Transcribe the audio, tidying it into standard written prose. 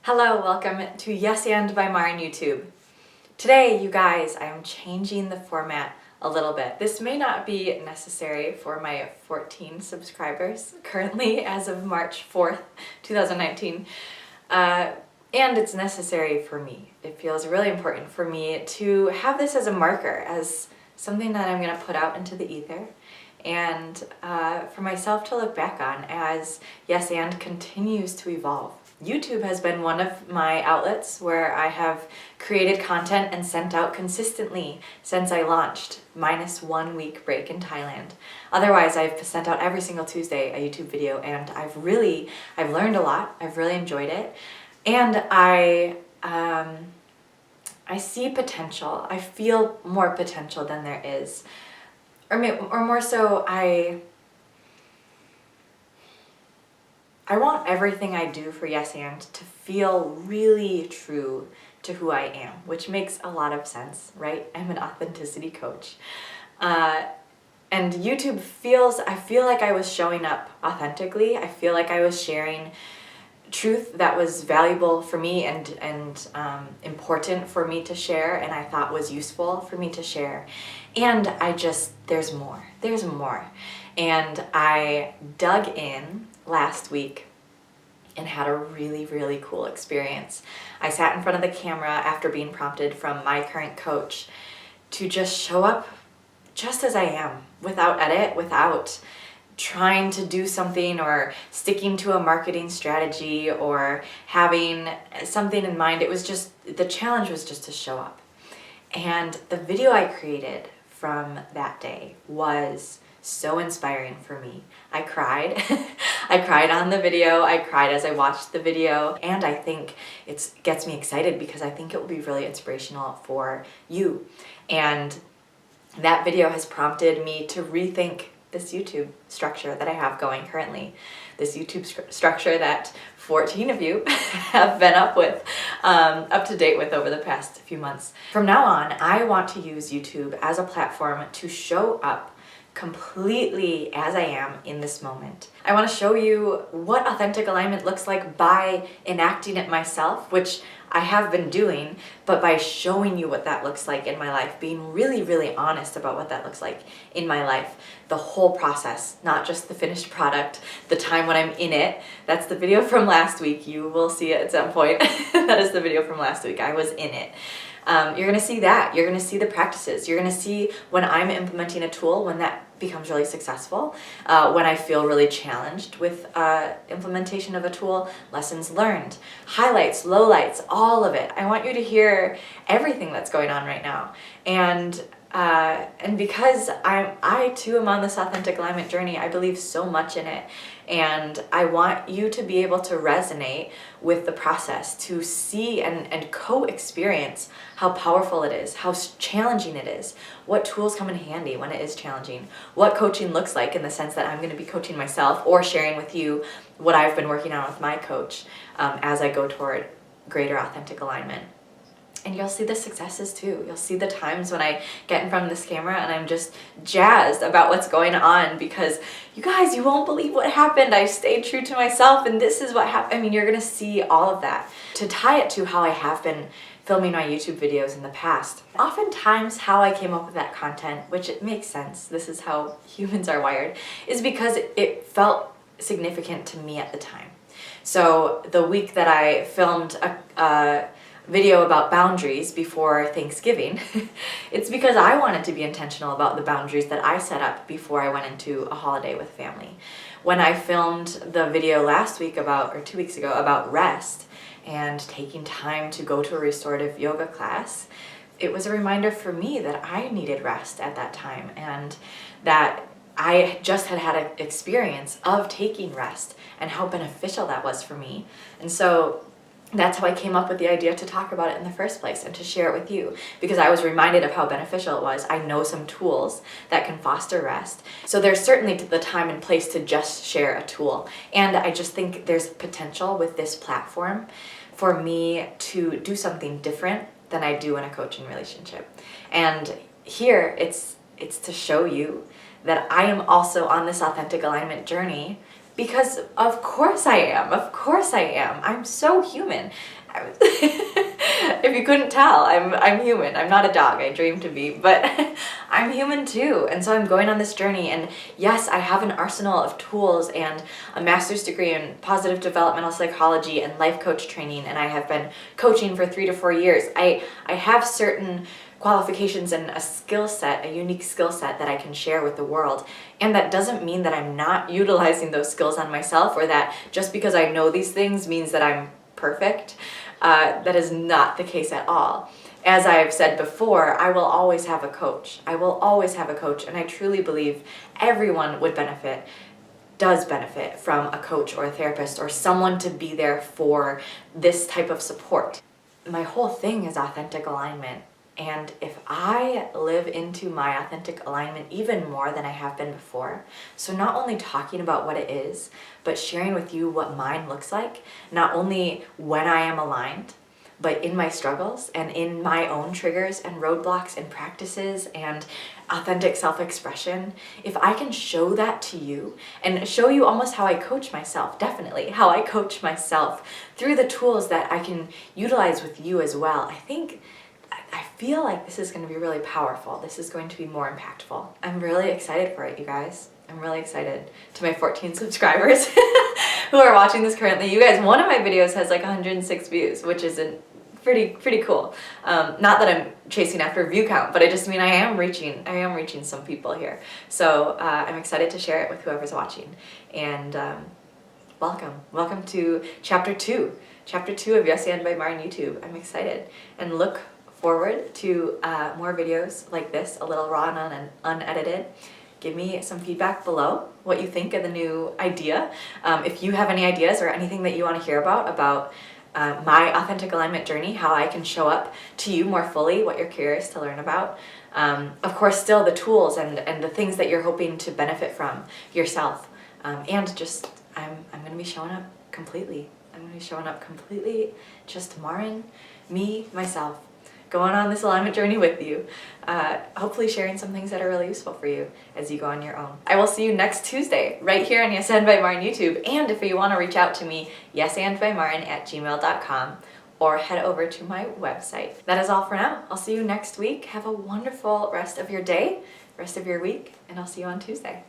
Hello, welcome to Yes and by Marin YouTube. Today, you guys, I am changing the format a little bit. This may not be necessary for my 14 subscribers currently as of March 4th, 2019. And it's necessary for me. It feels really important for me to have this as a marker, as something that I'm going to put out into the ether, and for myself to look back on as Yes and continues to evolve. YouTube has been one of my outlets where I have created content and sent out consistently since I launched, minus 1 week break in Thailand. Otherwise, I've sent out every single Tuesday a YouTube video, and I've learned a lot. I've really enjoyed it, and I see potential. I feel more potential than there is, or more so, I want everything I do for Yes and to feel really true to who I am, which makes a lot of sense, right? I'm an authenticity coach. And YouTube I feel like I was showing up authentically. I feel like I was sharing truth that was valuable for me and important for me to share, and I thought was useful for me to share. And there's more. And I dug in last week and had a really, really cool experience. I sat in front of the camera after being prompted from my current coach to just show up just as I am, without edit, without trying to do something or sticking to a marketing strategy or having something in mind. The challenge was just to show up. And the video I created from that day was so inspiring for me. I cried. I cried on the video. I cried as I watched the video. And I think it gets me excited because I think it will be really inspirational for you. And that video has prompted me to rethink this YouTube structure that I have going currently. This YouTube structure that 14 of you have been up to date with over the past few months. From now on, I want to use YouTube as a platform to show up completely as I am in this moment. I want to show you what authentic alignment looks like by enacting it myself, which I have been doing, but by showing you what that looks like in my life, being really, really honest about what that looks like in my life, the whole process, not just the finished product, the time when I'm in it. That's the video from last week. You will see it at some point. That is the video from last week. I was in it. You're going to see that. You're going to see the practices. You're going to see when I'm implementing a tool, when that becomes really successful, when I feel really challenged with implementation of a tool, lessons learned, highlights, lowlights, all of it. I want you to hear everything that's going on right now. And because I too am on this authentic alignment journey, I believe so much in it. And I want you to be able to resonate with the process, to see and co-experience how powerful it is, how challenging it is, what tools come in handy when it is challenging, what coaching looks like in the sense that I'm going to be coaching myself or sharing with you what I've been working on with my coach as I go toward greater authentic alignment. And you'll see the successes too. You'll see the times when I get in front of this camera and I'm just jazzed about what's going on because you guys, you won't believe what happened. I stayed true to myself and this is what happened. I mean, you're gonna see all of that. To tie it to how I have been filming my YouTube videos in the past, oftentimes how I came up with that content, which it makes sense, this is how humans are wired, is because it felt significant to me at the time. So the week that I filmed a video about boundaries before Thanksgiving, it's because I wanted to be intentional about the boundaries that I set up before I went into a holiday with family. When I filmed the video last week or 2 weeks ago about rest and taking time to go to a restorative yoga class, it was a reminder for me that I needed rest at that time and that I just had an experience of taking rest and how beneficial that was for me. And so that's how I came up with the idea to talk about it in the first place and to share it with you, because I was reminded of how beneficial it was. I know some tools that can foster rest. So there's certainly the time and place to just share a tool. And I just think there's potential with this platform for me to do something different than I do in a coaching relationship. And here it's to show you that I am also on this authentic alignment journey Because of course I am. Of course I am. I'm so human. If you couldn't tell, I'm human. I'm not a dog. I dream to be, but I'm human too. And so I'm going on this journey, and yes, I have an arsenal of tools and a master's degree in positive developmental psychology and life coach training, and I have been coaching for 3 to 4 years. I have certain qualifications and a skill set, a unique skill set that I can share with the world. And that doesn't mean that I'm not utilizing those skills on myself, or that just because I know these things means that I'm perfect. That is not the case at all. As I've said before, I will always have a coach. I will always have a coach, and I truly believe everyone does benefit from a coach or a therapist or someone to be there for this type of support. My whole thing is authentic alignment. And if I live into my authentic alignment even more than I have been before, so not only talking about what it is, but sharing with you what mine looks like, not only when I am aligned, but in my struggles and in my own triggers and roadblocks and practices and authentic self-expression, if I can show that to you and show you almost how I coach myself, definitely how I coach myself through the tools that I can utilize with you as well, I feel like this is going to be really powerful. This is going to be more impactful. I'm really excited for it, you guys. I'm really excited. To my 14 subscribers who are watching this currently, you guys, one of my videos has like 106 views, which is pretty cool. Not that I'm chasing after view count, but I just mean I am reaching some people here. So I'm excited to share it with whoever's watching. And welcome to chapter 2 of Yes and by Marin YouTube. I'm excited and look forward to more videos like this, a little raw and unedited. Give me some feedback below, what you think of the new idea. If you have any ideas or anything that you want to hear about my authentic alignment journey, how I can show up to you more fully, what you're curious to learn about. Of course, still the tools and the things that you're hoping to benefit from yourself. And just, I'm going to be showing up completely. I'm going to be showing up completely, just Marin, me, myself, going on this alignment journey with you, hopefully sharing some things that are really useful for you as you go on your own. I will see you next Tuesday right here on Yes and by Marin YouTube, and if you want to reach out to me, yesandbymarin@gmail.com, or head over to my website. That is all for now. I'll see you next week. Have a wonderful rest of your day, rest of your week, and I'll see you on Tuesday.